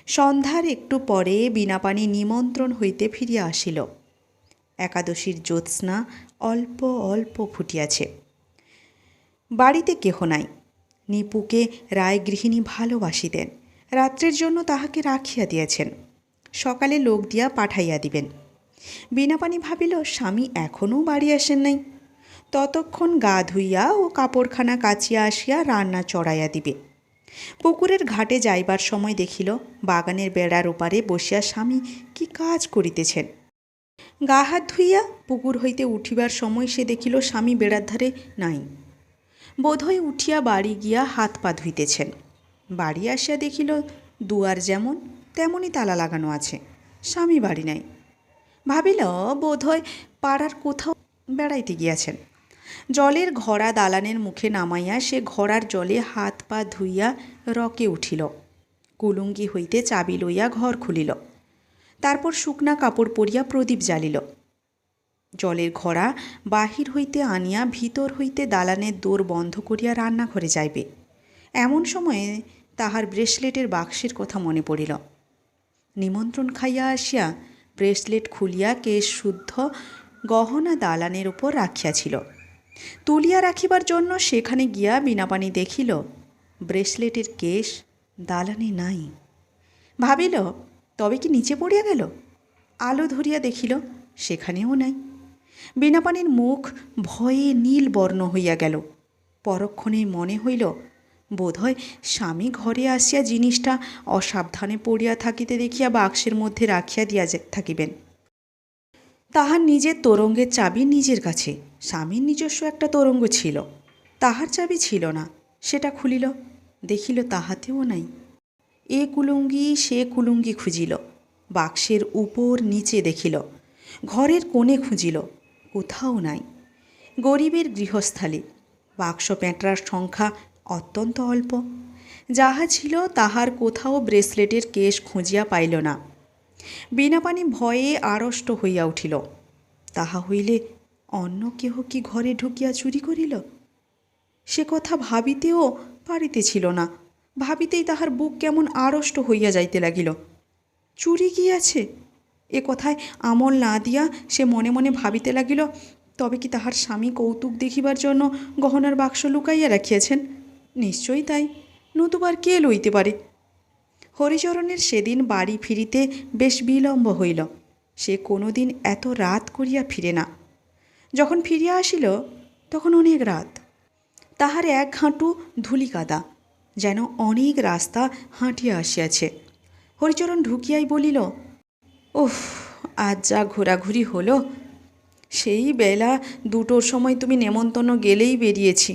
সন্ধ্যার একটু পরে বীণাপাণি নিমন্ত্রণ হইতে ফিরিয়া আসিল। একাদশীর জ্যোৎস্না অল্প অল্প ফুটিয়াছে। বাড়িতে কেহ নাই। নিপুকে রায়গৃহিণী ভালোবাসিতেন। রাত্রের জন্য তাহাকে রাখিয়া দিয়েছেন, সকালে লোক দিয়া পাঠাইয়া দিবেন। বীণাপাণি ভাবিল, স্বামী এখনও বাড়ি আসেন নাই, ততক্ষণ গা ধুইয়া ও কাপড়খানা কাচিয়া আসিয়া রান্না চড়াইয়া দিবে। পুকুরের ঘাটে যাইবার সময় দেখিল বাগানের বেড়ার ওপারে বসিয়া স্বামী কি কাজ করিতেছেন। গা হাত ধুইয়া পুকুর হইতে উঠিবার সময় সে দেখিল স্বামী বেড়ার ধারে নাই। বোধহয় উঠিয়া বাড়ি গিয়া হাত পা ধুইতেছেন। বাড়ি আসিয়া দেখিল দুয়ার যেমন তেমনই তালা লাগানো আছে, স্বামী বাড়ি নাই। ভাবিল বোধহয় পাড়ার কোথাও বেড়াইতে গিয়াছেন। জলের ঘড়া দালানের মুখে নামাইয়া সে ঘড়ার জলে হাত পা ধুইয়া রকে উঠিল। কুলুঙ্গি হইতে চাবি লইয়া ঘর খুলিল। তারপর শুকনা কাপড় পরিয়া প্রদীপ জ্বালিল। জলের ঘড়া বাহির হইতে আনিয়া ভিতর হইতে দালানের দোর বন্ধ করিয়া রান্নাঘরে যাইবে। এমন সময়ে তাহার ব্রেসলেটের বাক্সের কথা মনে পড়িল। নিমন্ত্রণ খাইয়া আসিয়া ব্রেসলেট খুলিয়া কেশ শুদ্ধ গহনা দালানের উপর রাখিয়াছিল। তুলিয়া রাখিবার জন্য সেখানে গিয়া বিনাপানি দেখিল ব্রেসলেটের কেশ দালানে নাই। ভাবিল তবে কি নিচে পড়িয়া গেল? আলো ধরিয়া দেখিল সেখানেও নাই। বিনাপানির মুখ ভয়ে নীল বর্ণ হইয়া গেল। পরক্ষণেই মনে হইল বোধহয় স্বামী ঘরে আসিয়া জিনিসটা অসাবধানে পড়িয়া থাকিতে দেখিয়া বাক্সের মধ্যে রাখিয়া দিয়া থাকিবেন। তাহার নিজের তোরঙ্গের চাবি নিজের কাছে। স্বামীর নিজস্ব একটা তোরঙ্গ ছিল, তাহার চাবি ছিল না। সেটা খুলিল, দেখিল তাহাতেও নাই। এ কুলুঙ্গি সে কুলুঙ্গি খুঁজিল, বাক্সের উপর নিচে দেখিল, ঘরের কোণে খুঁজিল, কোথাও নাই। গরিবের গৃহস্থালী, বাক্স প্যাঁটরার সংখ্যা অত্যন্ত অল্প। যাহা ছিল তাহার কোথাও ব্রেসলেটের কেশ খুঁজিয়া পাইল না। বিনাপানি ভয়ে আড়ষ্ট হইয়া উঠিল। তাহা হইলে অন্য কেহ কি ঘরে ঢুকিয়া চুরি করিল? সে কথা ভাবিতেও পারিতেছিল না। ভাবিতেই তাহার বুক কেমন আড়ষ্ট হইয়া যাইতে লাগিল। চুরি গিয়াছে এ কথায় আমল না দিয়া সে মনে মনে ভাবিতে লাগিল, তবে কি তাহার স্বামী কৌতুক দেখিবার জন্য গহনার বাক্স লুকাইয়া রাখিয়াছেন? নিশ্চয়ই তাই, নতুবার কে লইতে পারে। হরিচরণের সেদিন বাড়ি ফিরিতে বেশ বিলম্ব হইল। সে কোনো দিন এত রাত করিয়া ফিরে না। যখন ফিরিয়া আসিল তখন অনেক রাত। তাহার এক হাঁটু ধূলিকাদা, যেন অনেক রাস্তা হাঁটিয়া আসিয়াছে। হরিচরণ ঢুকিয়াই বলিল, ওহ, আজ যা ঘোরাঘুরি হলো। সেই বেলা 2টোর সময় তুমি নেমন্তন্ন গেলেই বেরিয়েছি,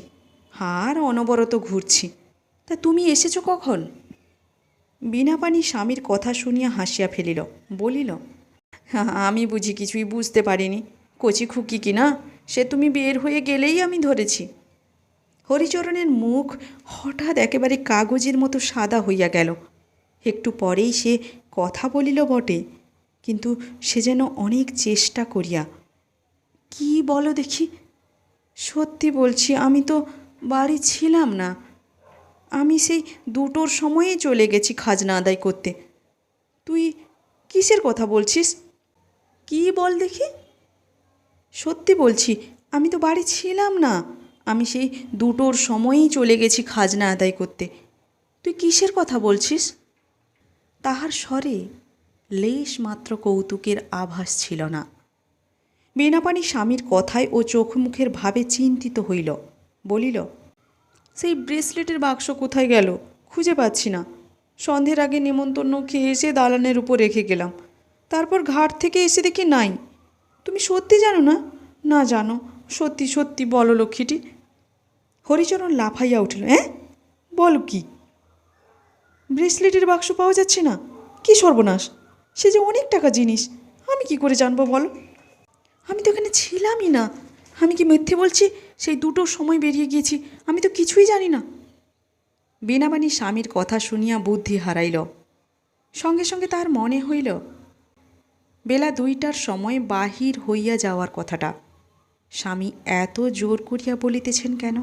আর অনবরত ঘুরছি। তা তুমি এসেছো কখন? বিনাপানি স্বামীর কথা শুনিয়া হাসিয়া ফেলিল, বলিল, আমি বুঝি কিছুই বুঝতে পারিনি। কচি খুকি কি না, সে তুমি বের হয়ে গেলেই আমি ধরেছি। হরিচরণের মুখ হঠাৎ একেবারে কাগজের মতো সাদা হইয়া গেল। একটু পরেই সে কথা বলিল বটে, কিন্তু সে যেন অনেক চেষ্টা করিয়া। কি বলো দেখি? সত্যি বলছি, আমি তো বাড়ি ছিলাম না। আমি সেই 2টোর সময়ে চলে গেছি খাজনা আদায় করতে। তুই কিসের কথা বলছিস? কি বল দেখি? সত্যি বলছি, আমি তো বাড়ি ছিলাম না। আমি সেই 2টোর সময়েই চলে গেছি খাজনা আদায় করতে। তুই কিসের কথা বলছিস? তাহার স্বরে লেশ মাত্র কৌতুকের আভাস ছিল না। বিনাপানি স্বামীর কথায় ও চোখ মুখের ভাবে চিন্তিত হইল। বলিল, সেই ব্রেসলেটের বাক্স কোথায় গেল? খুঁজে পাচ্ছি না। সন্ধ্যের আগে নেমন্তন্ন খেয়ে এসে দালানের উপর রেখে গেলাম। তারপর ঘাট থেকে এসে দেখি নাই। তুমি সত্যি জানো না? না জানো, সত্যি সত্যি বলো লক্ষ্মীটি। হরিচরণ লাফাইয়া উঠিল, হ্যাঁ বলো কি? ব্রেসলেটের বাক্স পাওয়া যাচ্ছে না? কি সর্বনাশ! সে যে অনেক টাকা জিনিস, আমি কি করে জানবো বলো? আমি তো এখানে ছিলামই না। আমি কি মিথ্যে বলছি? সেই 2টোর সময় বেরিয়ে গিয়েছি, আমি তো কিছুই জানি না। বিনাপানি স্বামীর কথা শুনিয়া বুদ্ধি হারাইল। সঙ্গে সঙ্গে তার মনে হইল বেলা 2টার সময় বাহির হইয়া যাওয়ার কথাটা স্বামী এত জোর করিয়া বলিতেছেন কেন?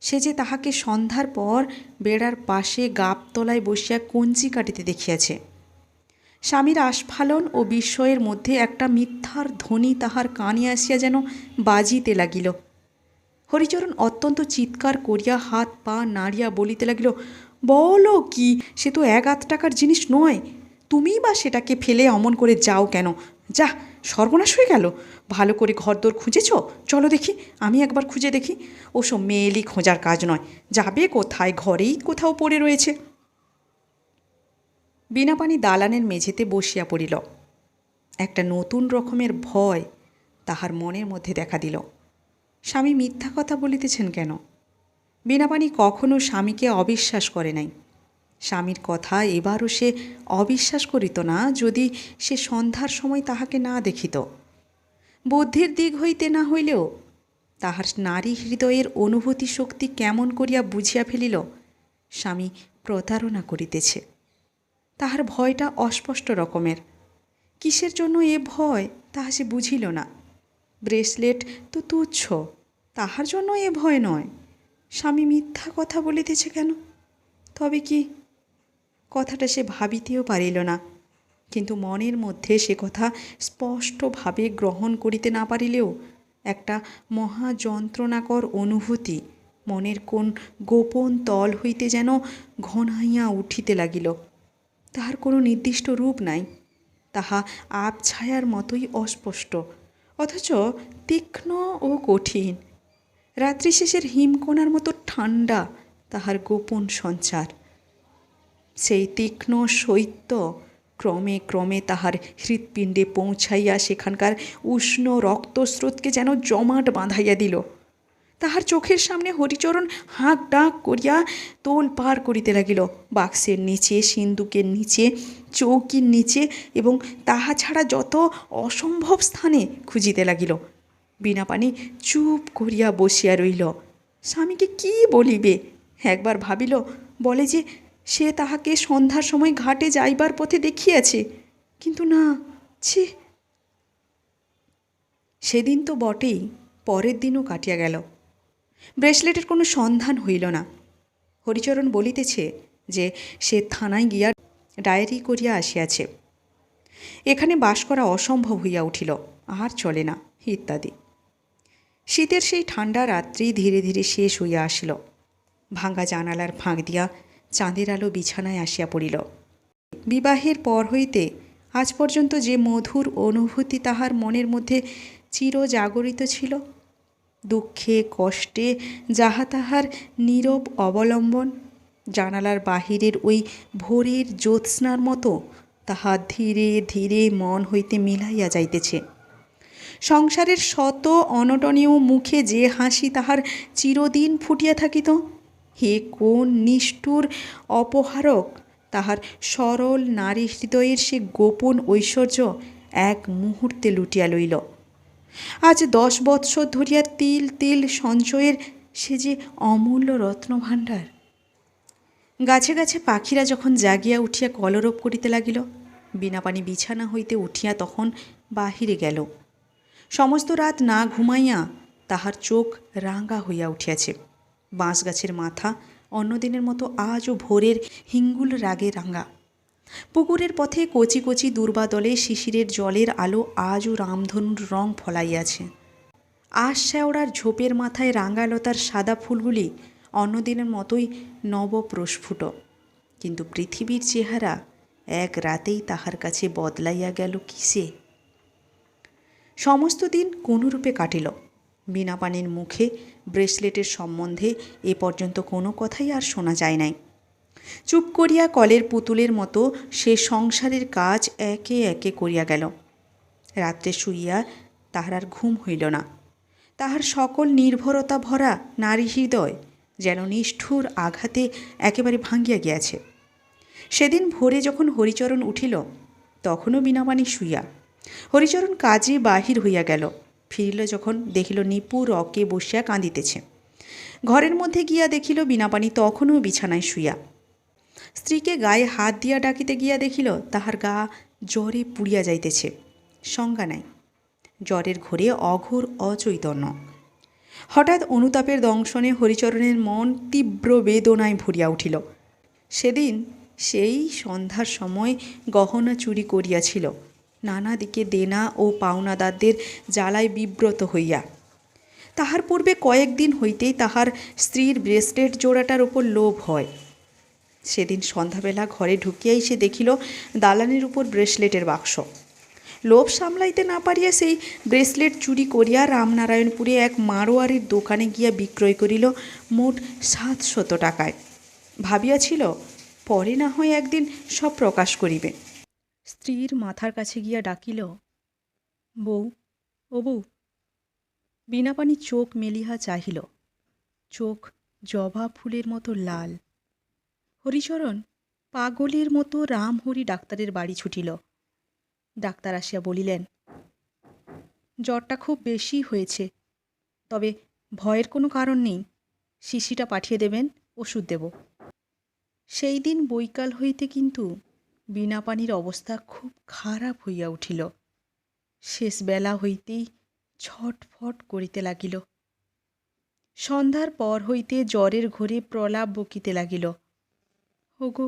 সে যে তাহাকে সন্ধ্যার পর বেড়ার পাশে গাবতলায় বসিয়া কঞ্চি কাটিতে দেখিয়াছে। স্বামীর আস্ফালন ও বিস্ময়ের মধ্যে একটা মিথ্যার ধ্বনি তাহার কানে আসিয়া যেন বাজিতে লাগিল। হরিচরণ অত্যন্ত চিৎকার করিয়া হাত পা নাড়িয়া বলিতে লাগিল, বলো কি? সে তো 1 টাকার জিনিস নয়। তুমিই বা সেটাকে ফেলে অমন করে যাও কেন? যা, সর্বনাশ হয়ে গেল। ভালো করে ঘরদোর খুঁজেছ? চলো দেখি, আমি একবার খুঁজে দেখি। ওসব মেয়েলি খোঁজার কাজ নয়। যাবে কোথায়? ঘরেই কোথাও পড়ে রয়েছে। বিনাপানি দালানের মেঝেতে বসিয়া পড়িল। একটা নতুন রকমের ভয় তাহার মনের মধ্যে দেখা দিল। স্বামী মিথ্যা কথা বলিতেছেন কেন? বিনাপানি কখনো স্বামীকে অবিশ্বাস করে নাই। স্বামীর কথা এবারও সে অবিশ্বাস করিত না যদি সে সন্ধ্যার সময় তাহাকে না দেখিত। বুদ্ধির দিক হইতে না হইলেও তাহার নারী হৃদয়ের অনুভূতি শক্তি কেমন করিয়া বুঝিয়া ফেলিল স্বামী প্রতারণা করিতেছে। তাহার ভয়টা অস্পষ্ট রকমের। কিসের জন্য এ ভয় তাহা সে বুঝিল না। ব্রেসলেট তো তুচ্ছ, তাহার জন্য এ ভয় নয়। স্বামী মিথ্যা কথা বলিতেছে কেন? তবে কি? কথাটা সে ভাবিতেও পারিল না, কিন্তু মনের মধ্যে সে কথা স্পষ্টভাবে গ্রহণ করিতে না পারিলেও একটা মহা যন্ত্রণাকর অনুভূতি মনের কোন গোপন তল হইতে যেন ঘনাইয়া উঠিতে লাগিল। তাহার কোনো নির্দিষ্ট রূপ নাই, তাহা আবছায়ার মতোই অস্পষ্ট, অথচ তীক্ষ্ণ ও কঠিন। রাত্রি শেষের হিমকণার মতো ঠান্ডা তাহার গোপন সঞ্চার। সেই তীক্ষ্ণ শৈত্য ক্রমে ক্রমে তাহার হৃৎপিণ্ডে পৌঁছাইয়া সেখানকার উষ্ণ রক্তস্রোতকে যেন জমাট বাঁধাইয়া দিল। তাহার চোখের সামনে হরিচরণ হাঁক ডাক করিয়া তোল পার করিতে লাগিল, বাক্সের নিচে, সিন্দুকের নিচে, চৌকির নিচে এবং তাহা ছাড়া যত অসম্ভব স্থানে খুঁজিতে লাগিল। বীণাপাণি চুপ করিয়া বসিয়া রহিল। স্বামীকে কি বলিবে? একবার ভাবিল, বলে যে সে তাহাকে সন্ধ্যার সময় ঘাটে যাইবার পথে দেখিয়াছে, কিন্তু না, ছি। সেদিন তো বটেই, পরের দিনও কাটিয়া গেল। ব্রেসলেটের কোনো সন্ধান হইল না। হরিচরণ বলিতেছে যে সে থানায় গিয়া ডায়েরি করিয়া আসিয়াছে, এখানে বাস করা অসম্ভব হইয়া উঠিল, আর চলে না, ইত্যাদি। শীতের সেই ঠান্ডা রাত্রি ধীরে ধীরে শেষ হইয়া আসিল। ভাঙা জানালার ফাঁক দিয়া চাঁদের আলো বিছানায় আসিয়া পড়িল। বিবাহের পর হইতে আজ পর্যন্ত যে মধুর অনুভূতি তাহার মনের মধ্যে চিরজাগরিত ছিল, দুঃখে কষ্টে যাহা তাহার নীরব অবলম্বন, জানালার বাহিরের ওই ভোরের জ্যোৎস্নার মতো তাহা ধীরে ধীরে মন হইতে মিলাইয়া যাইতেছে। সংসারের শত অনটনীয় মুখে যে হাসি তাহার চিরদিন ফুটিয়া থাকিত, হে কোন নিষ্ঠুর অপহারক তাহার সরল নারী হৃদয়ের সে গোপন ঐশ্বর্য এক মুহূর্তে লুটিয়া লইল। আজ 10 বৎসর ধরিয়া তিল তিল সঞ্চয়ের সে যে অমূল্য রত্নভাণ্ডার। গাছে গাছে পাখিরা যখন জাগিয়া উঠিয়া কলরব করিতে লাগিল, বীণাপাণি বিছানা হইতে উঠিয়া তখন বাহিরে গেল। সমস্ত রাত না ঘুমাইয়া তাহার চোখ রাঙা হইয়া উঠিয়াছে। বাঁশ গাছের মাথা অন্যদিনের মতো আজও ভোরের হিঙ্গুল রাগে রাঙা। পুকুরের পথে কচি কচি দুর্বাদলে শিশিরের জলের আলো আজও রামধনুর রং ফলাইয়াছে। আশ শ্যাওড়ার ঝোপের মাথায় রাঙালতার সাদা ফুলগুলি অন্যদিনের মতোই নবপ্রস্ফুট, কিন্তু পৃথিবীর চেহারা এক রাতেই তাহার কাছে বদলাইয়া গেল কিসে? সমস্ত দিন কোনরূপে কাটিল। বীণাপাণির মুখে ব্রেসলেটের সম্বন্ধে এ পর্যন্ত কোনো কথাই আর শোনা যায় নাই। চুপ করিয়া কলের পুতুলের মতো সে সংসারের কাজ একে একে করিয়া গেল। রাত্রে শুইয়া তাহার আর ঘুম হইল না। তাহার সকল নির্ভরতা ভরা নারী হৃদয় যেন নিষ্ঠুর আঘাতে একেবারে ভাঙ্গিয়া গিয়াছে। সেদিন ভোরে যখন হরিচরণ উঠিল, তখনও বীণাপাণি শুইয়া। হরিচরণ কাজে বাহির হইয়া গেল। ফিরিল যখন, দেখিল নিপু রকে বসিয়া কাঁদিতেছে। ঘরের মধ্যে গিয়া দেখিল বীণাপাণি তখনও বিছানায় শুইয়া। স্ত্রীকে গায়ে হাত দিয়া ডাকিতে গিয়া দেখিল তাহার গা জ্বরে পুড়িয়া যাইতেছে, সংজ্ঞা নাই। জ্বরের ঘোরে অঘোর অচৈতন্য। হঠাৎ অনুতাপের দংশনে হরিচরণের মন তীব্র বেদনায় ভরিয়া উঠিল। সেদিন সেই সন্ধ্যার সময় গহনা চুরি করিয়াছিল, নানা দিকে দেনা ও পাওনাদারদের জ্বালায় বিব্রত হইয়া। তাহার পূর্বে কয়েকদিন হইতেই তাহার স্ত্রীর ব্রেসলেট জোড়াটার উপর লোভ হয়। সেদিন সন্ধ্যাবেলা ঘরে ঢুকিয়াই সে দেখিল দালানের উপর ব্রেসলেটের বাক্স। লোভ সামলাইতে না পারিয়া সেই ব্রেসলেট চুরি করিয়া রামনারায়ণপুরে এক মারোয়ারির দোকানে গিয়া বিক্রয় করিল মোট 700 টাকায়। ভাবিয়াছিল পরে না হয় একদিন সব প্রকাশ করিবে। স্ত্রীর মাথার কাছে গিয়া ডাকিল, বউ, ও বউ। বীণাপাণি চোখ মেলিয়া চাহিল, চোখ জবা ফুলের মতো লাল। হরিচরণ পাগলের মতো রামহরি ডাক্তারের বাড়ি ছুটিল। ডাক্তার আসিয়া বলিলেন, জ্বরটা খুব বেশি হয়েছে, তবে ভয়ের কোনো কারণ নেই, শিশিটা পাঠিয়ে দেবেন, ওষুধ দেব। সেই দিন বৈকাল হইতে কিন্তু বীণাপাণির অবস্থা খুব খারাপ হইয়া উঠিল। শেষ বেলা হইতেই ছটফট করিতে লাগিল। সন্ধ্যার পর হইতে জ্বরের ঘোরে প্রলাপ বকিতে লাগিল। ওগো,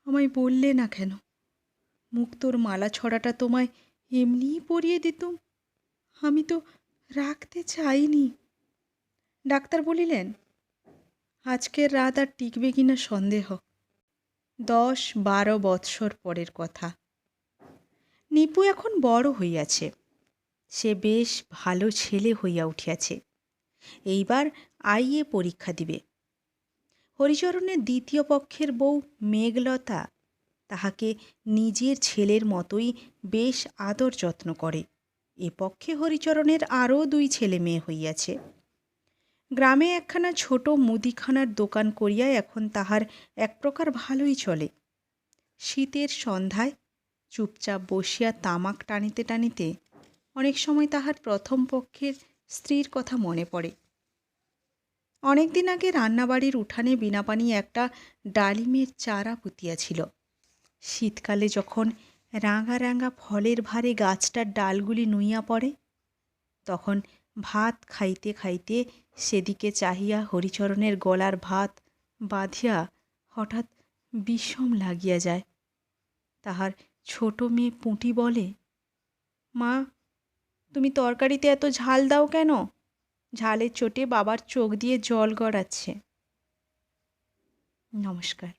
আমায় বললে না কেন? মুক্তোর মালা ছড়াটা তোমায় এমনিই পরিয়ে দিতুম, আমি তো রাখতে চাইনি। ডাক্তার বলিলেন, আজকের রাত আর টিকবে কিনা সন্দেহ। 10-12 বৎসর পরের কথা। নিপু এখন বড় হইয়াছে, সে বেশ ভালো ছেলে হইয়া উঠিয়াছে। এইবার আইএ পরীক্ষা দিবে। হরিচরণের দ্বিতীয় পক্ষের বউ মেঘলতা তাহাকে নিজের ছেলের মতোই বেশ আদর যত্ন করে। এ পক্ষে হরিচরণের আরও 2 ছেলে মেয়ে হইয়াছে। গ্রামে একখানা ছোট মুদিখানার দোকান করিয়া এখন তাহার এক প্রকার ভালোই চলে। শীতের সন্ধ্যায় চুপচাপ বসিয়া তামাক টানিতে টানিতে অনেক সময় তাহার প্রথম পক্ষের স্ত্রীর কথা মনে পড়ে। অনেক দিন আগে রান্নাবাড়ির উঠানে বীণাপানি একটা ডালিমের চারা পুঁতিয়াছিল। শীতকালে যখন রাঙা রাঙা ফলের ভারে গাছটার ডালগুলি নুইয়া পড়ে, তখন ভাত খাইতে খাইতে সেদিকে চাহিয়া হরিচরণের গলার ভাত বাঁধিয়া হঠাৎ বিষম লাগিয়া যায়। তাহার ছোট মেয়ে পুঁটি বলে, মা, তুমি তরকারিতে এত ঝাল দাও কেন? ঝালের চোটে বাবার চোখ দিয়ে জল গড়াচ্ছে। নমস্কার।